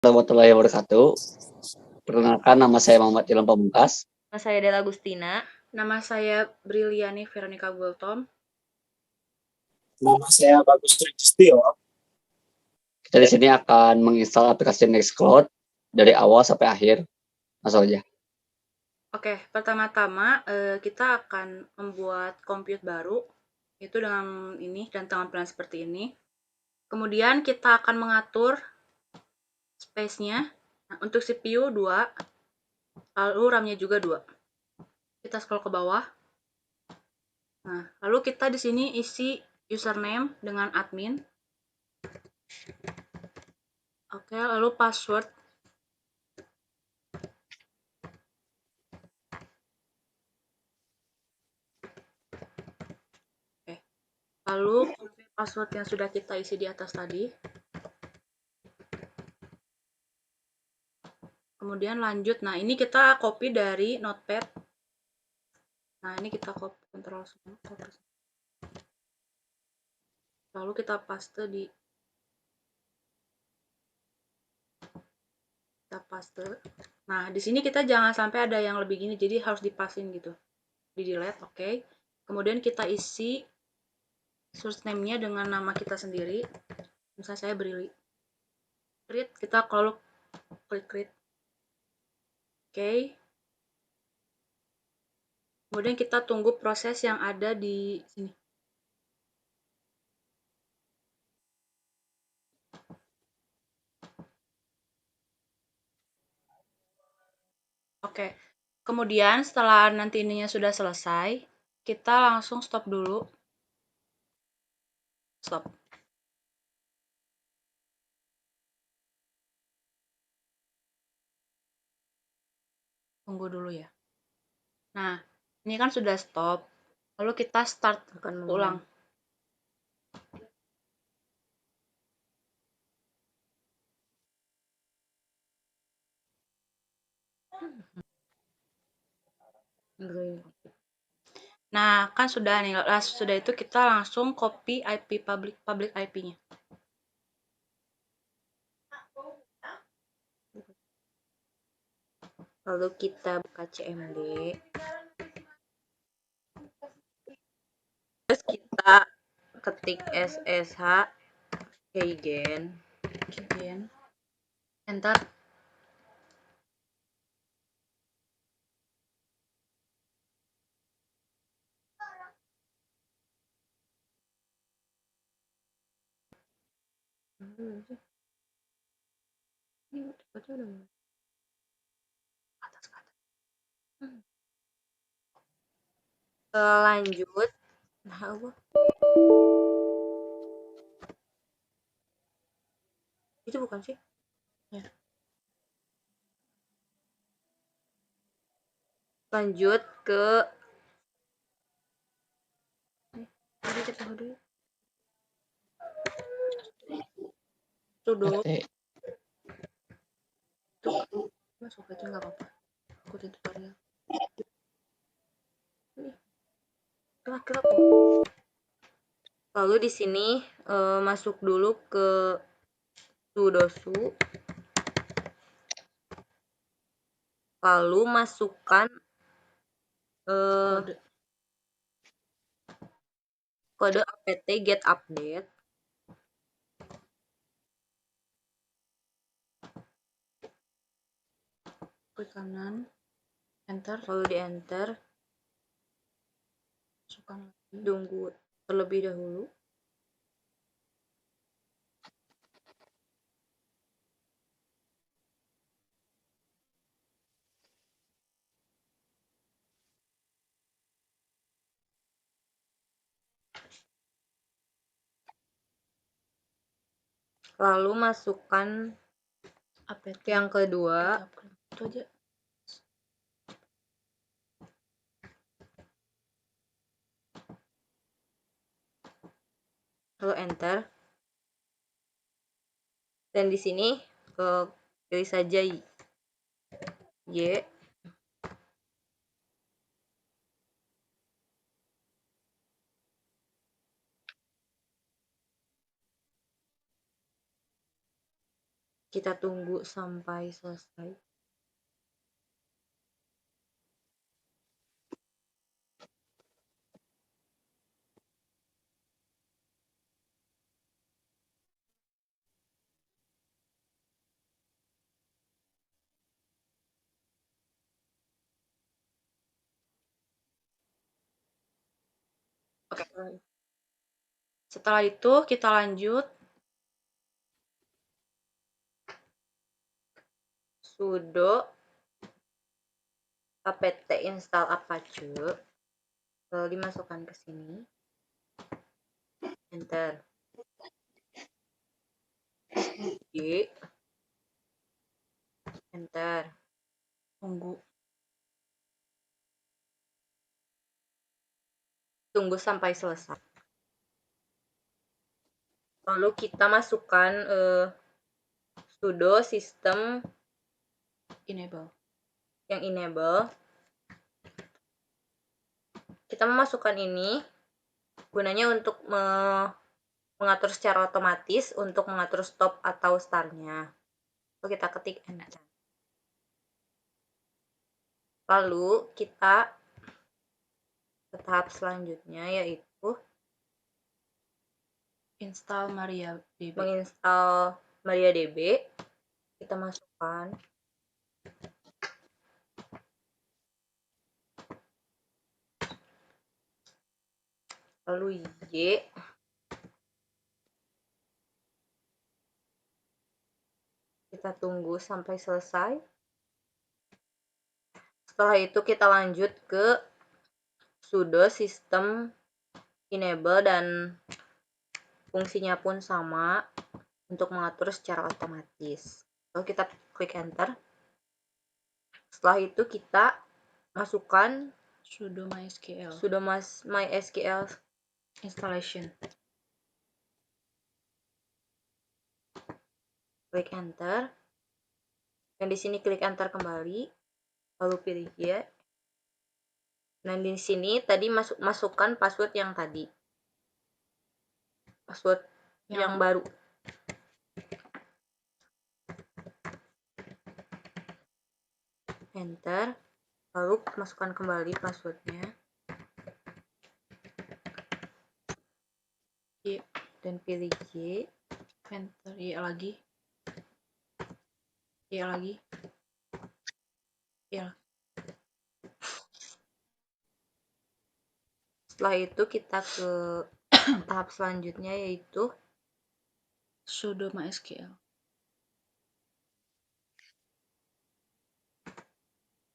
Warahmatullahi wabarakatuh. Perkenalkan, nama saya Muhammad Ilham Pamungkas. Nama saya Della Agustina. Nama saya Briliani Veronica Gultom. Nama saya Bagus Tricistio. Kita di sini akan menginstal aplikasi Nextcloud dari awal sampai akhir. Langsung aja. Oke, pertama-tama kita akan membuat compute baru, itu dengan ini dan tampilan seperti ini. Kemudian kita akan mengatur space-nya. Nah, untuk CPU 2, lalu RAM-nya juga 2. Kita scroll ke bawah. Nah, lalu kita di sini isi username dengan admin. Oke, lalu password. Oke. Lalu password yang sudah kita isi di atas tadi. Kemudian lanjut. Nah, ini kita copy dari Notepad. Nah, ini kita copy, Ctrl semua, copy. Lalu kita paste di Nah, di sini kita jangan sampai ada yang lebih gini, jadi harus dipasin gitu. Di delete, oke. Kemudian kita isi source name-nya dengan nama kita sendiri. Misalnya saya Brili. Create, kita kalau klik create. Oke. Kemudian kita tunggu proses yang ada di sini. Oke. Kemudian setelah nanti ininya sudah selesai, kita langsung stop dulu. Stop. Tunggu dulu ya. Nah, ini kan sudah stop. Lalu kita start ulang. Nah, kan sudah nih. Sudah itu kita langsung copy IP public IP-nya. Lalu kita buka CMD. Terus kita ketik SSH keygen. Enter. Lanjut. Nah, apa? Itu bukan sih? Ya. Lanjut ke sudo. Masuk aja nggak apa-apa. Ikutin tutorial. Kira-kira lalu di sini masuk dulu ke sudosu. Lalu masukkan kode apt get update. Klik kanan. Enter. Lalu di enter. Tunggu terlebih dahulu. Lalu masukkan apt yang kedua. Itu aja. Lalu enter. Dan di sini pilih saja Y. Kita tunggu sampai selesai. Oke. Setelah itu kita lanjut Sudo apt install apache, lalu dimasukkan ke sini, enter, G, enter, tunggu sampai selesai. Lalu kita masukkan sudo system enable. yang enable. Kita memasukkan ini gunanya untuk mengatur secara otomatis untuk mengatur stop atau startnya. Lalu kita ketik enter. Lalu kita ke tahap selanjutnya, yaitu Install MariaDB. menginstal MariaDB. Kita masukkan lalu Y, kita tunggu sampai selesai. Setelah itu kita lanjut ke sudo system enable dan fungsinya pun sama untuk mengatur secara otomatis. Lalu kita klik enter. Setelah itu kita masukkan Sudo MySQL sudo MySQL installation. Klik enter. Dan di sini klik enter kembali. Lalu pilih Y. Dan di sini tadi masukkan password yang tadi. Password yang baru. Enter. Lalu masukkan kembali passwordnya. Y. Dan pilih Y. Enter. Y lagi. Y lagi. Y. Setelah itu kita ke tahap selanjutnya, yaitu Sudo MySQL.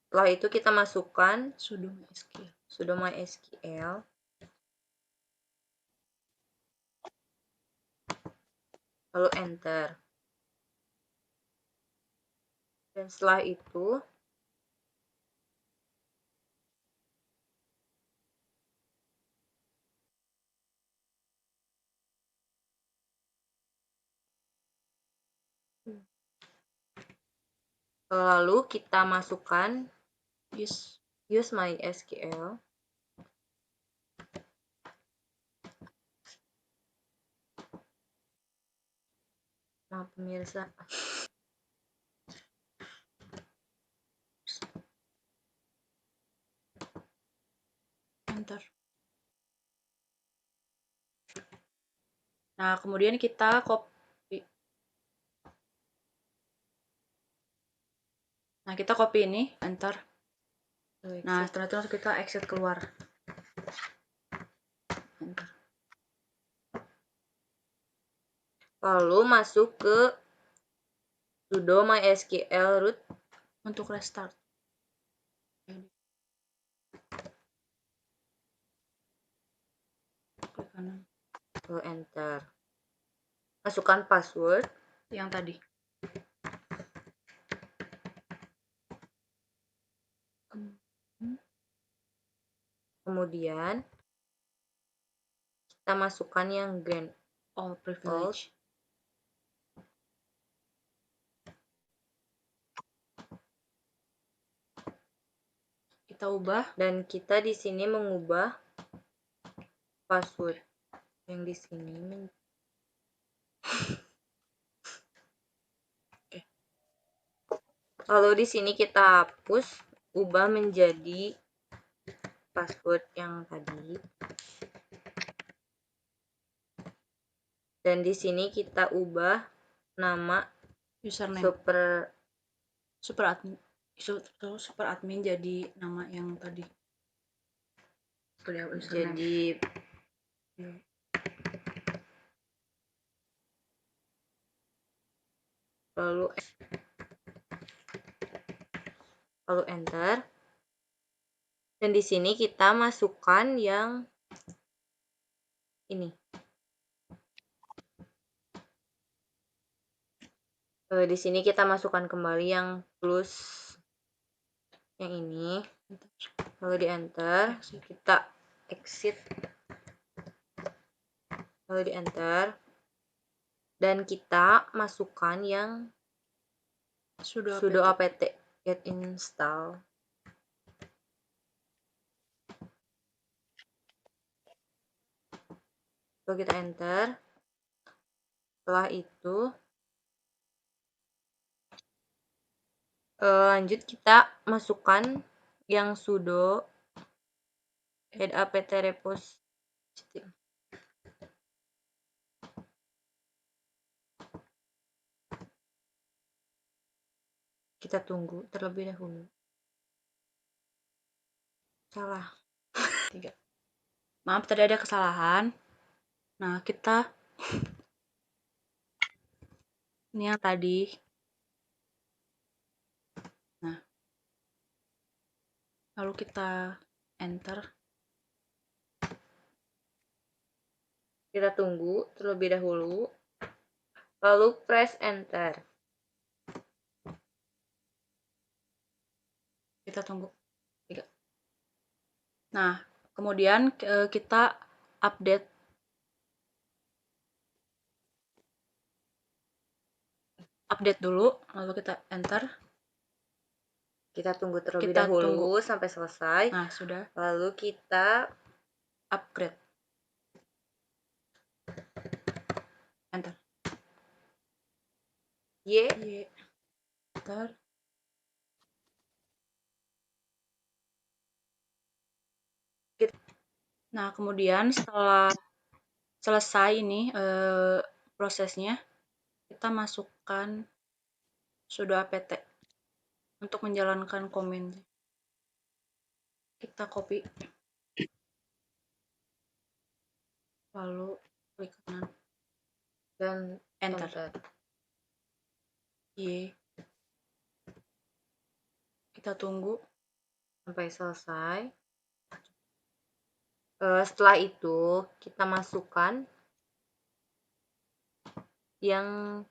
setelah itu kita masukkan Sudo MySQL. sudo MySQL. Lalu enter. Dan setelah itu lalu kita masukkan use MySQL. Nah, pemirsa. Enter. Nah, kemudian kita copy. Nah, kita copy ini, enter. Nah, setelah itu kita exit keluar. Enter. Lalu masuk ke sudo MySQL root Untuk restart. Klik kanan. lalu enter. Masukkan password Yang tadi. kemudian kita masukkan yang grant All privilege. Kita ubah. dan kita di sini mengubah password yang di sini. Lalu di sini kita hapus, ubah menjadi password yang tadi. Dan di sini kita ubah nama Username super admin jadi nama yang tadi. Sudah username. Jadi lalu enter. Dan di sini kita masukkan yang ini. Di sini kita masukkan kembali yang plus yang ini. Lalu di enter, kita exit. Lalu di enter. Dan kita masukkan yang sudo apt get install. Lalu kita enter. Setelah itu lanjut kita masukkan yang sudo get apt repository. Kita tunggu terlebih dahulu. Salah. 3. Maaf, tadi ada kesalahan. Nah, kita ini yang tadi. Nah, lalu kita enter. Kita tunggu terlebih dahulu. Lalu press enter. Kita tunggu. 3. Nah, kemudian kita update dulu, lalu kita enter. Kita tunggu terlebih dahulu sampai selesai. Nah, sudah. Lalu kita Upgrade. Enter. Enter. Nah, kemudian setelah selesai ini prosesnya, kita masukkan sudo apt untuk menjalankan komen. Kita copy, lalu klik kanan dan enter. Kita tunggu sampai selesai. Setelah itu kita masukkan yang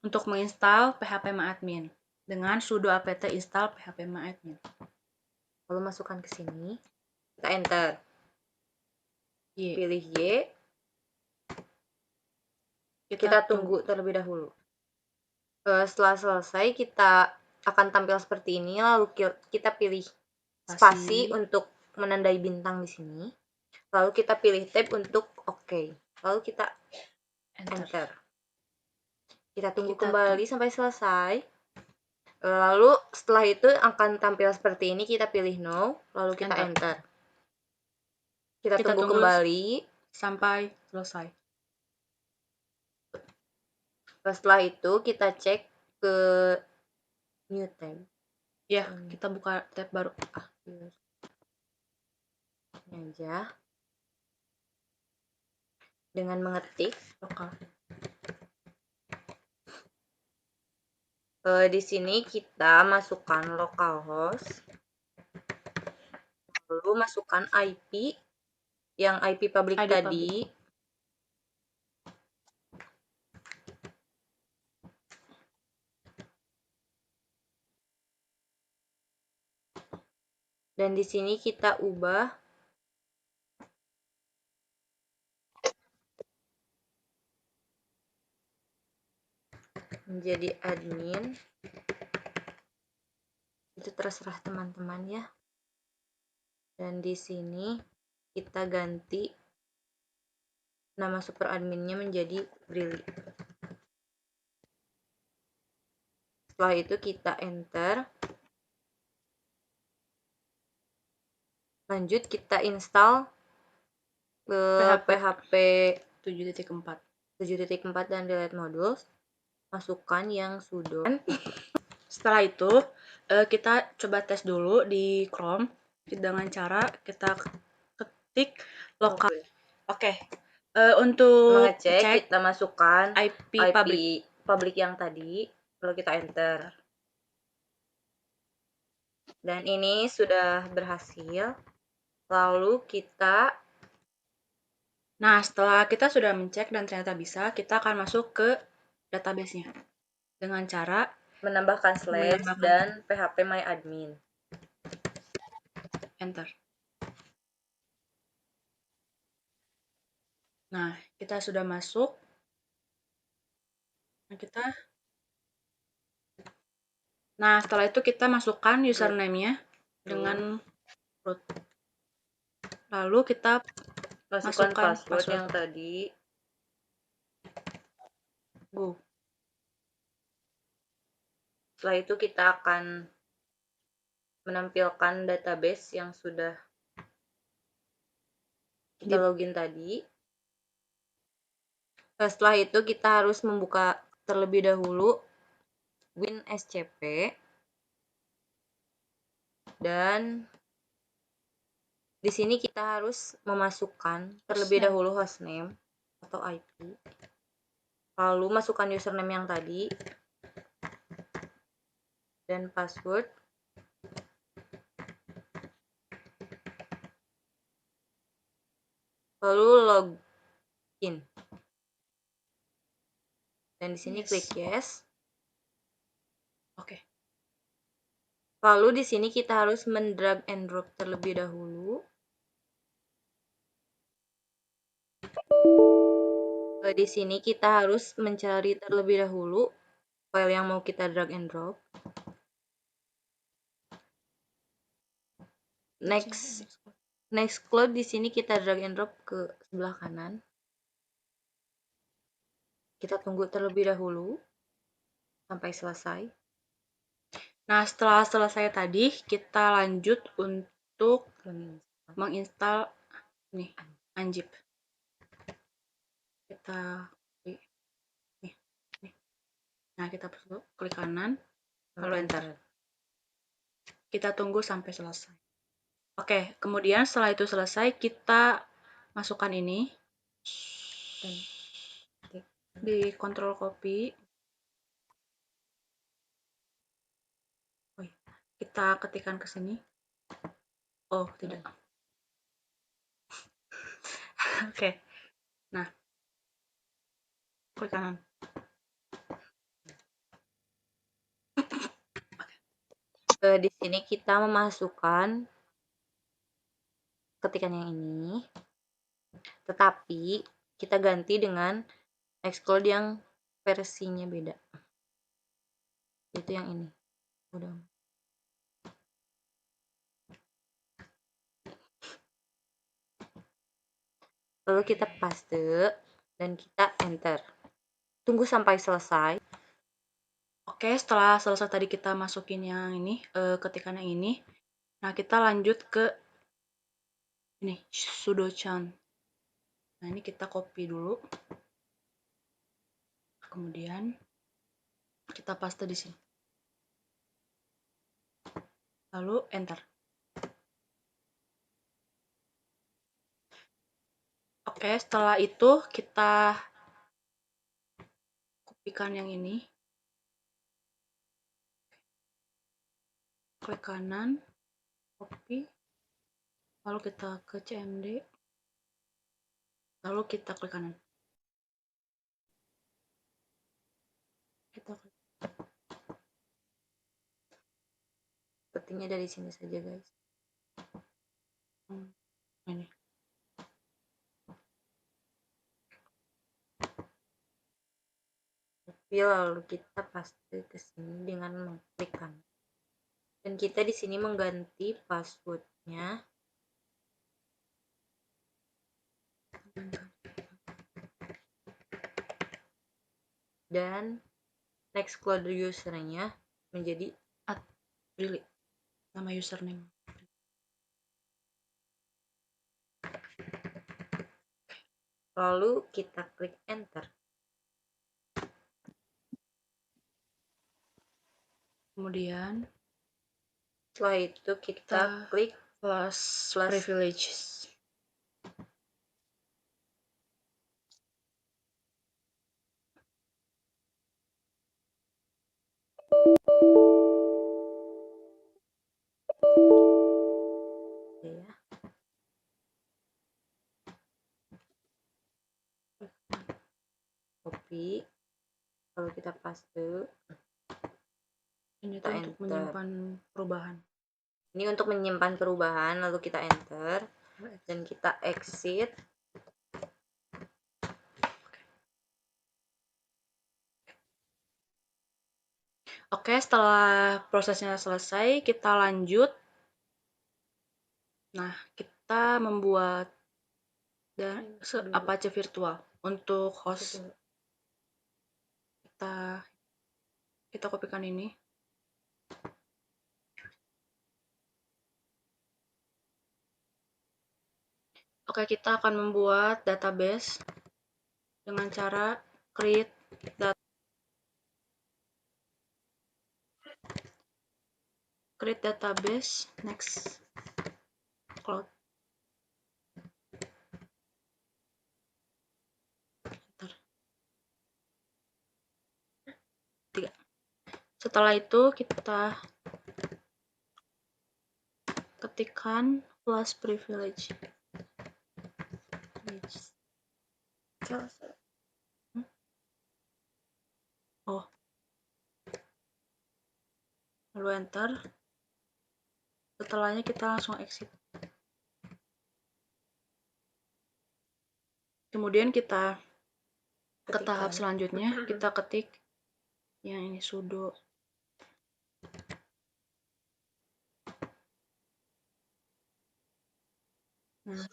untuk menginstal phpMyAdmin dengan sudo apt install phpMyAdmin. Lalu masukkan ke sini. Kita enter. Y. Pilih Y. Kita tunggu terlebih dahulu. Setelah selesai kita akan tampil seperti ini. Lalu kita pilih spasi untuk menandai bintang di sini. Lalu kita pilih tab untuk OK. Lalu kita enter. Kita tunggu kembali sampai selesai. Lalu setelah itu akan tampil seperti ini. Kita pilih no. Lalu kita enter. Kita tunggu kembali sampai selesai. Setelah itu kita cek ke new tab. Ya, kita buka tab baru. Ini aja. Dengan mengetik lokal. Di sini kita masukkan localhost. Lalu masukkan IP yang IP public tadi. Dan di sini kita ubah menjadi admin. Itu terserah teman-teman ya. Dan di sini kita ganti nama super adminnya menjadi Brili. Setelah itu kita enter. Lanjut kita install PHP 7.4. 7.4 dan delete modules. Masukkan yang sudo. Setelah itu, kita coba tes dulu di Chrome dengan cara kita ketik lokal. Oke. Untuk Mengecek, kita masukkan IP public yang tadi, lalu kita enter. Dan ini sudah berhasil. Lalu kita Nah, setelah kita sudah mencek dan ternyata bisa, kita akan masuk ke database-nya dengan cara menambahkan slash dan php my admin. enter. Nah, kita sudah masuk. Nah, setelah itu kita masukkan username-nya dengan root. Lalu kita Masukkan masukkan password yang tadi. Go. Setelah itu kita akan menampilkan database yang sudah kita login tadi. Setelah itu kita harus membuka terlebih dahulu WinSCP dan di sini kita harus memasukkan terlebih dahulu hostname atau IP, lalu masukkan username yang tadi dan password. Lalu login. Dan di sini klik yes. Oke. Lalu di sini kita harus mendrag and drop terlebih dahulu. Di sini kita harus mencari terlebih dahulu file yang mau kita drag and drop. Nextcloud di sini kita drag and drop ke sebelah kanan. Kita tunggu terlebih dahulu sampai selesai. Nah, setelah selesai tadi, kita lanjut untuk menginstal nih Anjib. Kita nih. Nah, kita klik kanan, lalu enter. Kita tunggu sampai selesai. Oke, kemudian setelah itu selesai, kita masukkan ini di control copy. Kita ketikkan ke sini. Oh, tidak. Oke. Nah, klik kanan. Di sini kita memasukkan ketikan yang ini, tetapi kita ganti dengan Nextcloud yang versinya beda. Itu yang ini. Udah. Lalu kita paste dan kita enter. Tunggu sampai selesai. Oke, setelah selesai tadi kita masukin yang ini, ketikan yang ini. Nah, kita lanjut ke ini, sudo-chan. Nah, ini kita copy dulu. Kemudian kita paste di sini. Lalu enter. Oke, setelah itu kita kopikan yang ini. Klik kanan, copy. Lalu kita ke CMD. Lalu kita klik kanan. Kita klik. Sepertinya dari sini saja, guys. Ini. Lalu kita paste ke sini dengan mengklik kanan. Dan kita di sini mengganti passwordnya. Dan Nextcloud usernya menjadi Really, nama username. lalu kita klik enter. Kemudian Setelah itu kita klik plus privileges. ya. Copy, lalu kita paste. Ini Kita tuh untuk enter. menyimpan perubahan. Ini untuk menyimpan perubahan, lalu kita enter dan kita exit. Oke, setelah prosesnya selesai, kita lanjut. Nah, kita membuat Apache virtual untuk host. Kita kopikan ini. Oke, kita akan membuat database dengan cara create database next cloud. Setelah itu kita ketikkan plus privilege. Lalu enter. Setelahnya kita langsung exit. Kemudian kita ke tahap selanjutnya, kita ketik yang ini sudo. Nah,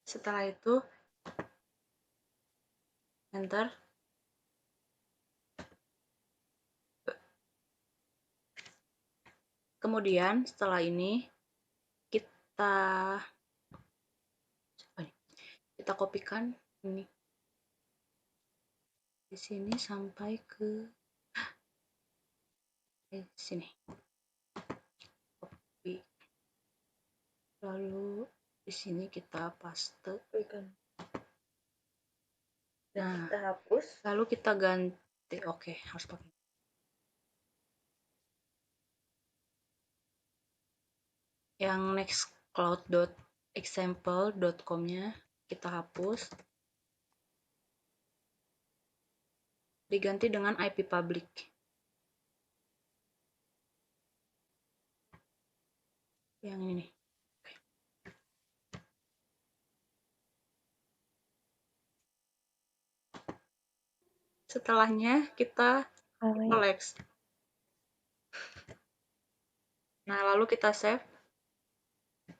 setelah itu enter. Kemudian setelah ini kita kopikan ini di sini sampai ke sini. Copy. Lalu di sini kita paste. Dan kita hapus. Lalu kita ganti. Oke, harus pakai. Yang nextcloud.example.com-nya kita hapus. Diganti dengan IP public. Yang ini. Setelahnya kita collect. Nah, lalu kita save.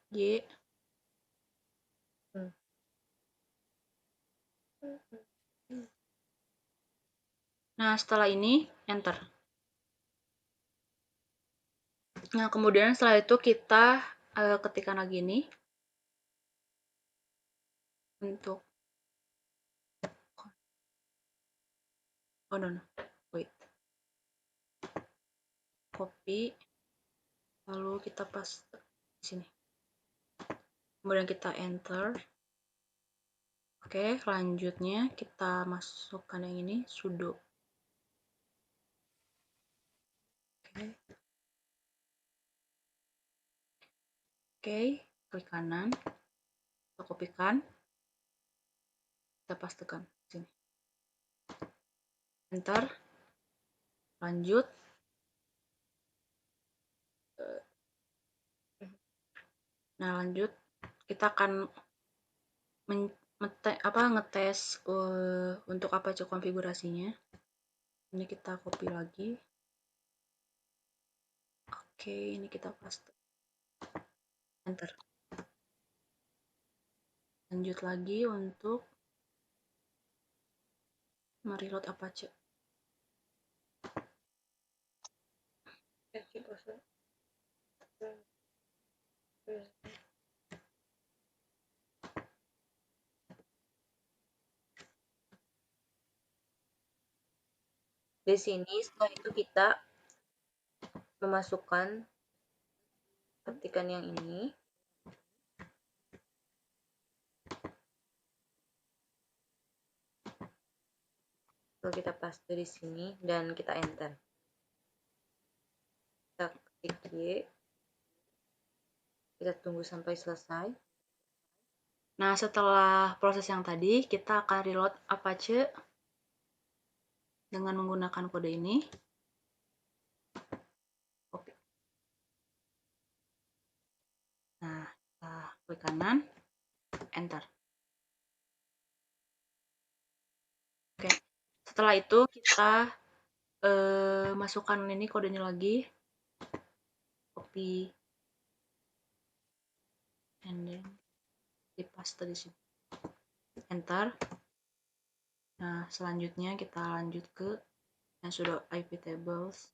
Y. Nah, setelah ini enter. Nah, kemudian setelah itu kita ketikkan lagi ini untuk wait. Copy. Lalu kita paste di sini. Kemudian kita enter. Oke, selanjutnya kita masukkan yang ini sudo. Oke, klik kanan, kita kopikan, kita pastekan sini. Enter, lanjut. Nah, lanjut kita akan ngetes untuk Apache konfigurasinya. Ini kita copy lagi. Oke, ini kita paste. Enter. Lanjut lagi untuk mereload Apache. Di sini setelah itu kita memasukkan ketikan yang ini. Lalu kita paste di sini dan kita enter. Kita ketik Y. Kita tunggu sampai selesai. Nah, setelah proses yang tadi, kita akan reload Apache dengan menggunakan kode ini. Copy. Nah, kita klik kanan, enter. Oke, setelah itu kita masukkan ini kodenya lagi, copy, and then dipaste di sini, enter. Nah, selanjutnya kita lanjut ke yang sudah IP tables.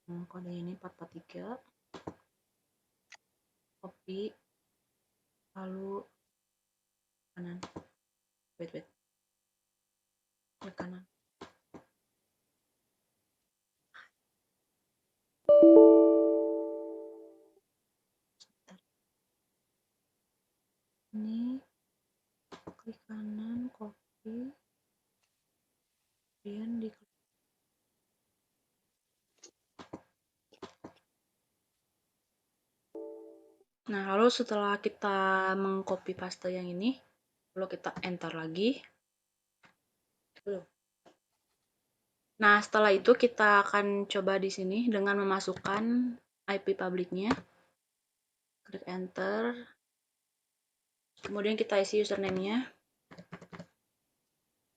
Kode ini 443, copy, lalu kanan, wait, klik kanan. Ini klik kanan, copy, kemudian di Nah, lalu setelah kita mengcopy paste yang ini, lalu kita enter lagi. Nah, setelah itu kita akan coba di sini dengan memasukkan IP publiknya. Klik enter. Kemudian kita isi username-nya.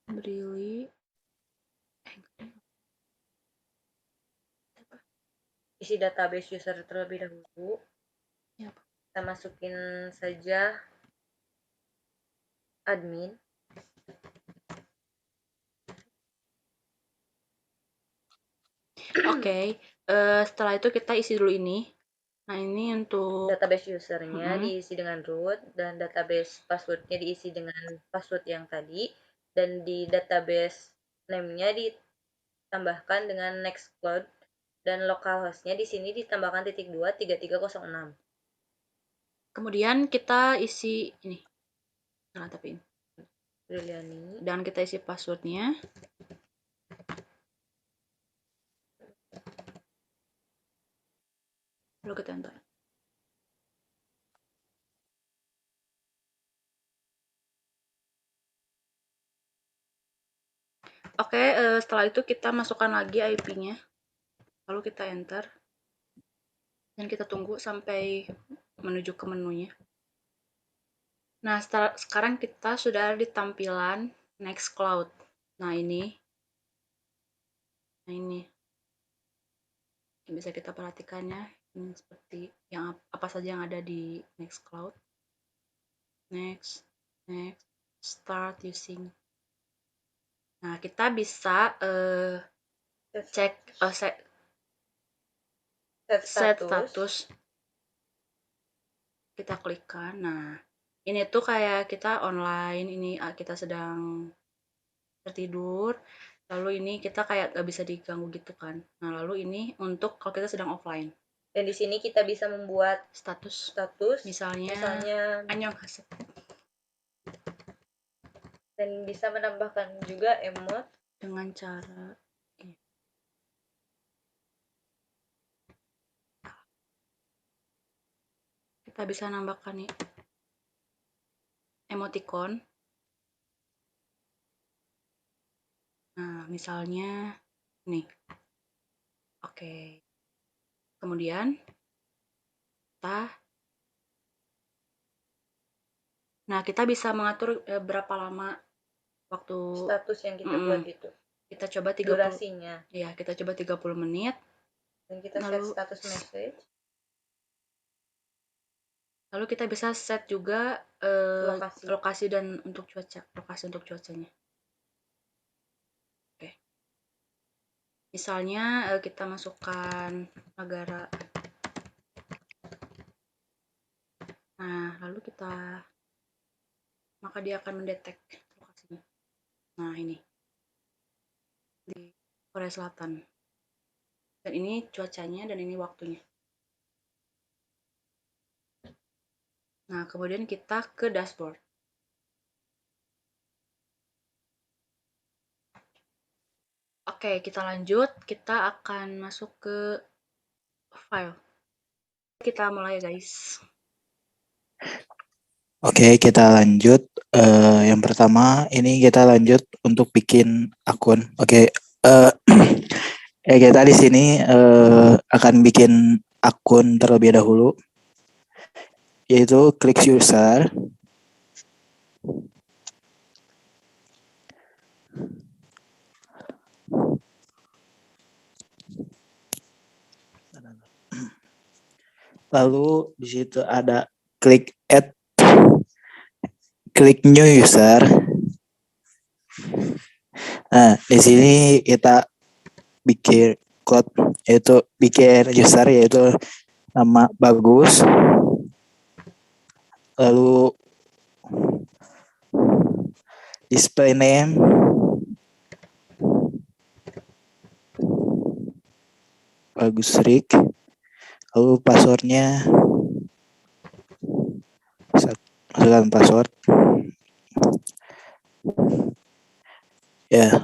Brili. Isi database user terlebih dahulu. Ya. Kita masukin saja admin. Oke, setelah itu kita isi dulu ini. Nah, ini untuk database usernya diisi dengan root, dan database passwordnya diisi dengan password yang tadi, dan di database name-nya ditambahkan dengan Nextcloud, dan localhost-nya di sini ditambahkan *23306. Kemudian kita isi ini. Nah, tapi ini. Briliani. Dan kita isi passwordnya. Lalu kita enter. Oke, setelah itu kita masukkan lagi IP-nya. Lalu kita enter. Dan kita tunggu sampai menuju ke menunya. Nah, sekarang kita sudah ada di tampilan Nextcloud. Nah, ini. Bisa kita perhatikannya. Ini seperti yang apa saja yang ada di Nextcloud. Next, start using. Nah, kita bisa cek set status. Kita klikkan. Nah, ini tuh kayak kita online, ini kita sedang tertidur, lalu ini kita kayak gak bisa diganggu gitu kan. Nah, lalu ini untuk kalau kita sedang offline. Dan di sini kita bisa membuat status misalnya annyeonghaseyo. Dan bisa menambahkan juga emot dengan cara kita bisa nambahkan nih emoticon. Nah, misalnya nih. Oke. Kemudian kita bisa mengatur berapa lama waktu status yang kita buat itu. Kita coba 30 durasinya. Ya, kita coba 30 menit. Dan kita set status message. Lalu kita bisa set juga lokasi dan untuk cuaca, lokasi untuk cuacanya. Oke. Misalnya kita masukkan negara. Nah, lalu maka dia akan mendetek lokasinya. Nah, ini di Korea Selatan. Dan ini cuacanya dan ini waktunya. Nah, kemudian kita ke dashboard. Oke, kita lanjut. Kita akan masuk ke file. Kita mulai, guys. Oke, kita lanjut. Yang pertama, ini kita lanjut untuk bikin akun. Oke, kita di sini akan bikin akun terlebih dahulu, yaitu klik user. Lalu di situ ada klik add, klik new user. Nah, di sini kita bikin code, yaitu bikin user, yaitu nama Bagus. Lalu display name, Bagus Rick. Lalu passwordnya, masukkan password. Ya,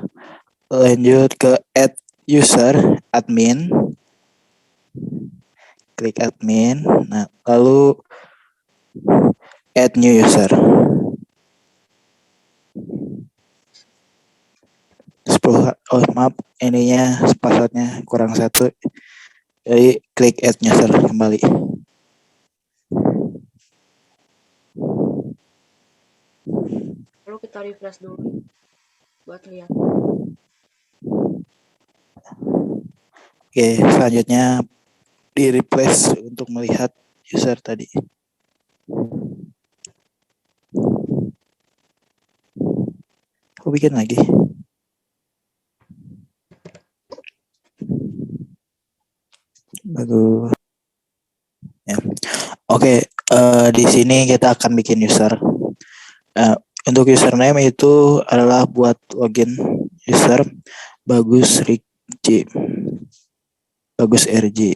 lanjut ke add user admin. Klik admin. Nah, lalu add new user. 10, maaf, ininya passwordnya kurang 1. Jadi klik add user kembali. Lalu kita refresh dulu buat lihat. Oke, selanjutnya di replace untuk melihat user tadi. Aku bikin lagi. Bagus. Ya. Oke, di sini kita akan bikin user. Untuk username itu adalah buat login user Bagus RJ. Bagus RJ.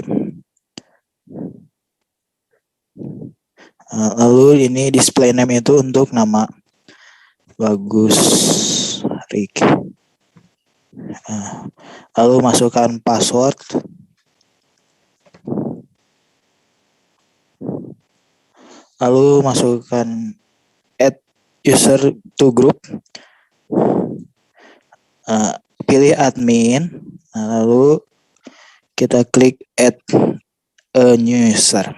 Lalu ini display name itu untuk nama Bagus Rick. Lalu masukkan password. Lalu masukkan add user to group. Pilih admin. Lalu kita klik add a new user.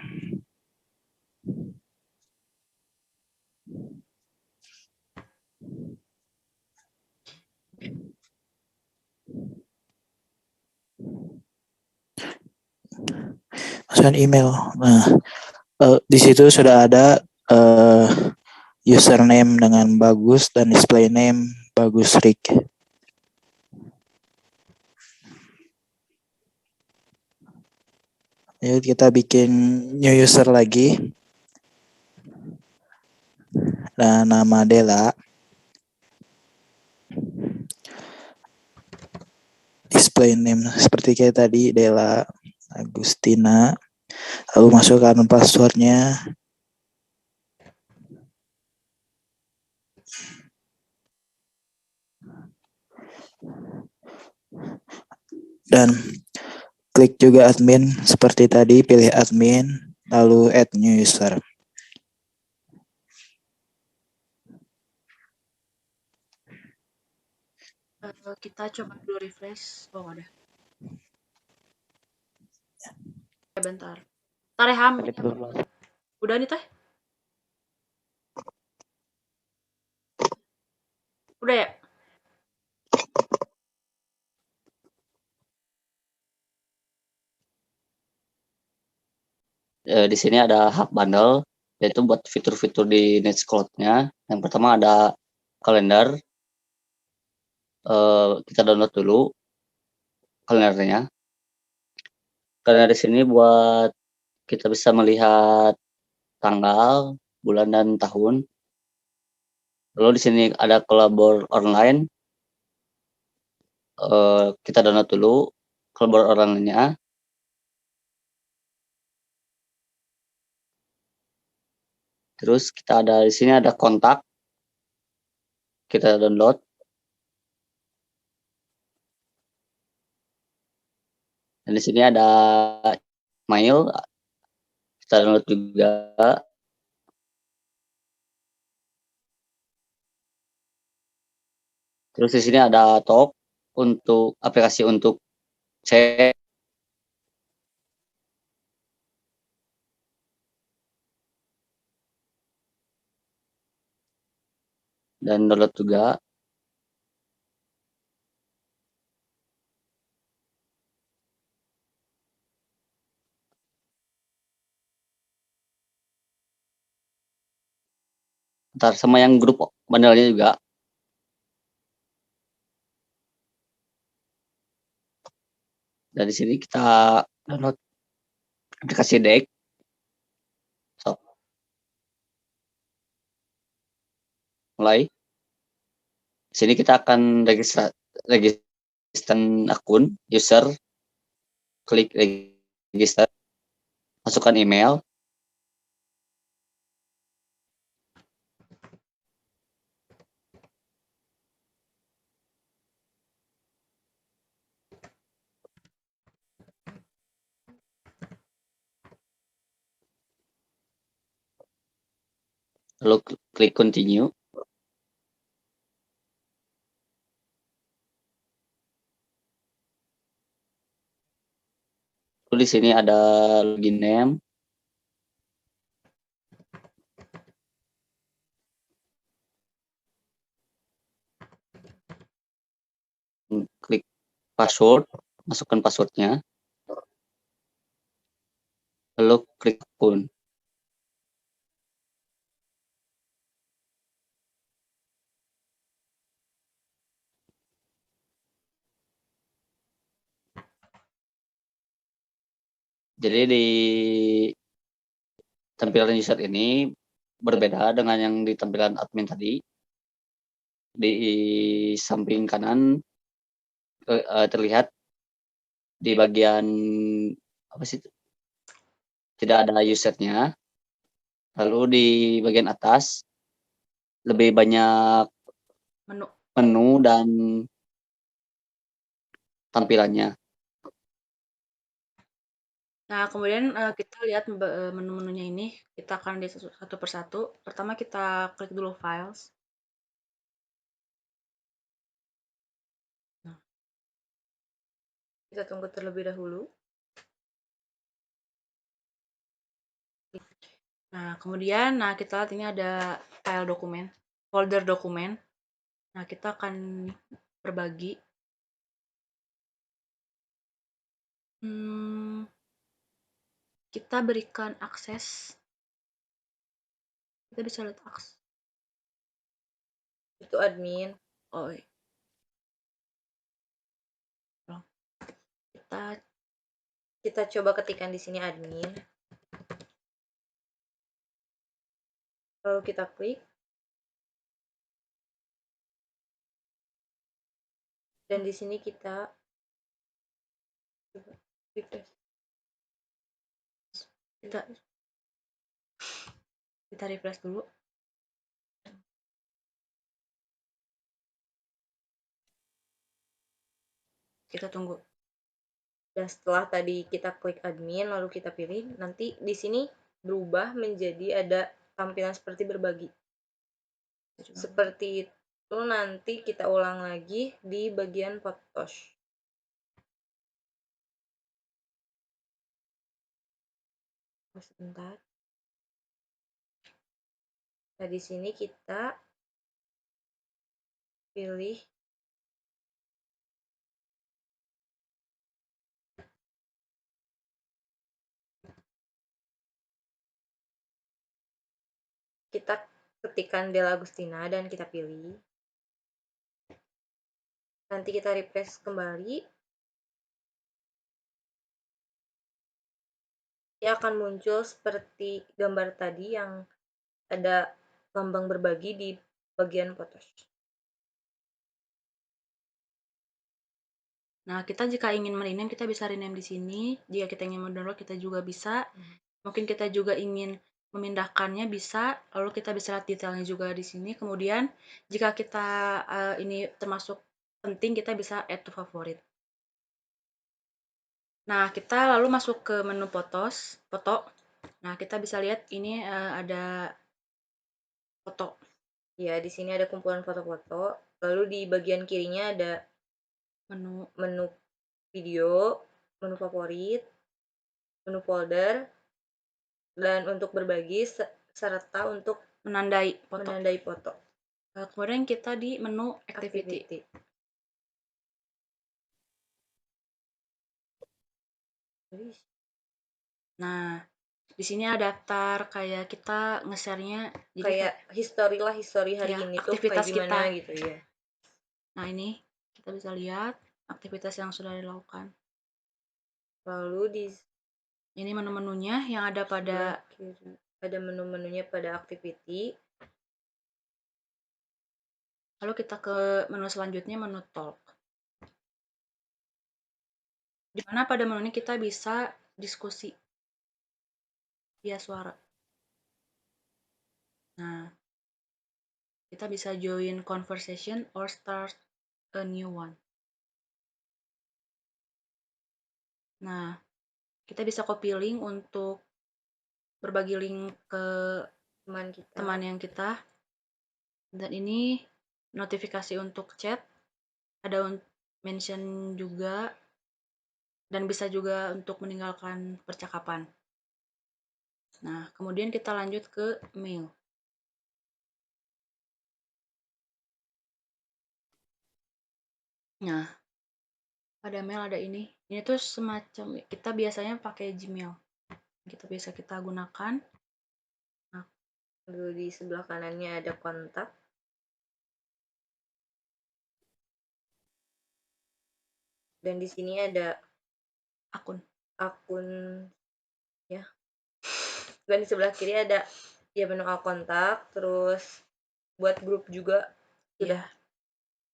Masukkan email. Nah, di situ sudah ada username dengan Bagus dan display name Bagus Rick. Yuk kita bikin new user lagi. Dan nama Dela. Display name seperti kayak tadi, Dela Agustina. Lalu masukkan passwordnya. Dan klik juga admin seperti tadi, pilih admin, lalu add new user. Kita coba dulu refresh. Oh, ada. Ya, bentar. Ntar ya, Ham. Udah nih, Teh? Udah ya? Di sini ada hub bundle, yaitu buat fitur-fitur di Nextcloud-nya. Yang pertama ada kalender. Kita download dulu. kalendernya. Karena di sini buat kita bisa melihat tanggal, bulan, dan tahun. Lalu di sini ada Collabor online. Kita download dulu Collabor online-nya. Terus kita ada di sini ada kontak. Kita download. Dan di sini ada mail. Kita download juga. Terus di sini ada Talk untuk aplikasi untuk chat. Dan download juga. Ntar sama yang grup bandelnya juga. Dan di sini kita download aplikasi Deck. So, mulai. Di sini kita akan register akun user, klik register, masukkan email. Lalu klik continue. Lalu di sini ada login name. Klik password, masukkan passwordnya. Lalu klik akun. Jadi di tampilan user ini berbeda dengan yang di tampilan admin tadi. Di samping kanan terlihat di bagian apa sih? Tidak ada usernya. Lalu di bagian atas lebih banyak menu dan tampilannya. Nah, kemudian kita lihat menu-menunya ini, kita akan lihat satu persatu. Pertama kita klik dulu files. Nah, Kita tunggu terlebih dahulu. Nah, kemudian kita lihat ini ada file dokumen, folder dokumen. Nah, kita akan berbagi. Kita berikan akses. Kita bisa lihat akses. Itu admin. Oh, iya. Kita coba ketikkan di sini admin. Lalu kita klik. Dan di sini kita refresh. Kita refresh dulu. Kita tunggu. Dan setelah tadi kita klik admin lalu kita pilih, nanti di sini berubah menjadi ada tampilan seperti berbagi. Seperti itu nanti kita ulang lagi di bagian Photoshop. Sebentar. Nah, di sini kita pilih kita ketikkan Della Agustina dan kita pilih. Nanti kita refresh kembali. akan muncul seperti gambar tadi yang ada lambang berbagi di bagian fotos. Nah, kita jika ingin rename kita bisa rename di sini. Jika kita ingin mendownload kita juga bisa. Mungkin kita juga ingin memindahkannya bisa. Lalu kita bisa lihat detailnya juga di sini. Kemudian jika kita ini termasuk penting kita bisa add to favorite. Nah, kita lalu masuk ke menu foto. Nah, kita bisa lihat ini ada foto. Ya, di sini ada kumpulan foto-foto. Lalu di bagian kirinya ada menu video, menu favorit, menu folder, dan untuk berbagi serta untuk menandai foto. Kemudian kita di menu activity. Nah, di sini ada daftar kayak kita nge-share-nya jadi kayak history hari ini tuh aktivitas kayak gimana kita gitu ya. Nah, ini kita bisa lihat aktivitas yang sudah dilakukan. Lalu ini menu-menunya yang ada pada ada menu-menunya pada activity. Lalu kita ke menu selanjutnya, menu talk. Di mana pada menu ini kita bisa diskusi via suara. Nah, kita bisa join conversation or start a new one. Nah, kita bisa copy link untuk berbagi link ke teman yang kita. Dan ini notifikasi untuk chat, ada mention juga, dan bisa juga untuk meninggalkan percakapan. Nah, kemudian kita lanjut ke mail. Nah, pada mail ada ini. Ini tuh semacam kita biasanya pakai Gmail. Kita bisa kita gunakan. Nah, lalu di sebelah kanannya ada kontak. Dan di sini ada akun ya. Dan di sebelah kiri ada ya menu kontak, terus buat grup juga sudah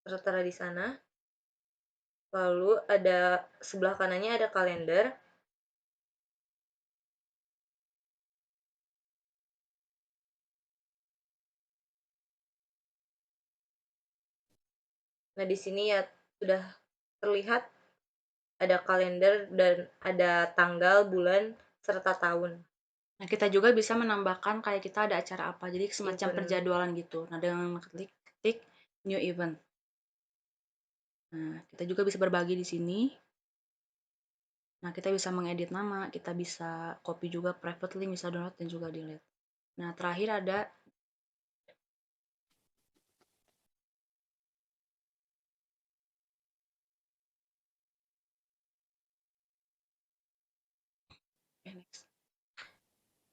tertera di sana. Lalu ada sebelah kanannya ada kalender. Nah, di sini ya sudah terlihat ada kalender dan ada tanggal, bulan, serta tahun. Nah, kita juga bisa menambahkan kayak kita ada acara apa. Jadi semacam perjadwalan gitu. Nah, dengan klik new event. Nah, kita juga bisa berbagi di sini. Nah, kita bisa mengedit nama, kita bisa copy juga private link, bisa download dan juga delete. Nah, terakhir ada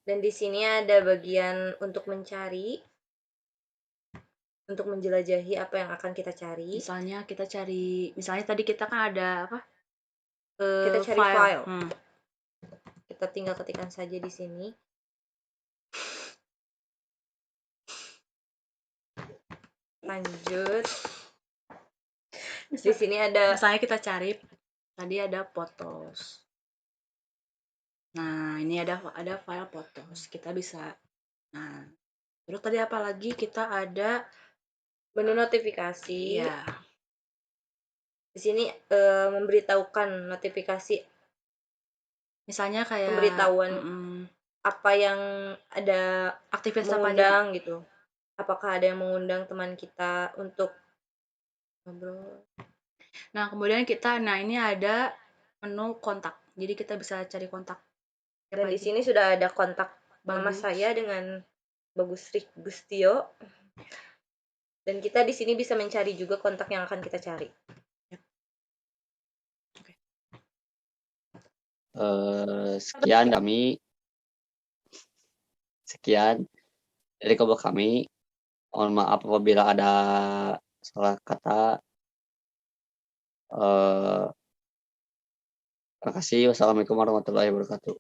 dan di sini ada bagian untuk mencari, untuk menjelajahi apa yang akan kita cari. Misalnya kita cari, misalnya tadi kita kan ada apa? Kita cari file. Kita tinggal ketikkan saja di sini. Lanjut. Di sini ada, misalnya kita cari tadi ada photos. Nah, ini ada file photos. Kita bisa. Nah, terus tadi apa lagi? Kita ada menu notifikasi. Iya. Di sini memberitahukan notifikasi. Misalnya kayak pemberitahuan apa yang ada aktivitas mengundang gitu. Apakah ada yang mengundang teman kita untuk ngobrol. Nah, kemudian ini ada menu kontak. Jadi kita bisa cari kontak. Dan di sini sudah ada kontak nama saya dengan Bagus Gustio. Dan kita di sini bisa mencari juga kontak yang akan kita cari. Sekian dari kelompok kami. Mohon maaf apabila ada salah kata. Terima kasih. Wassalamualaikum warahmatullahi wabarakatuh.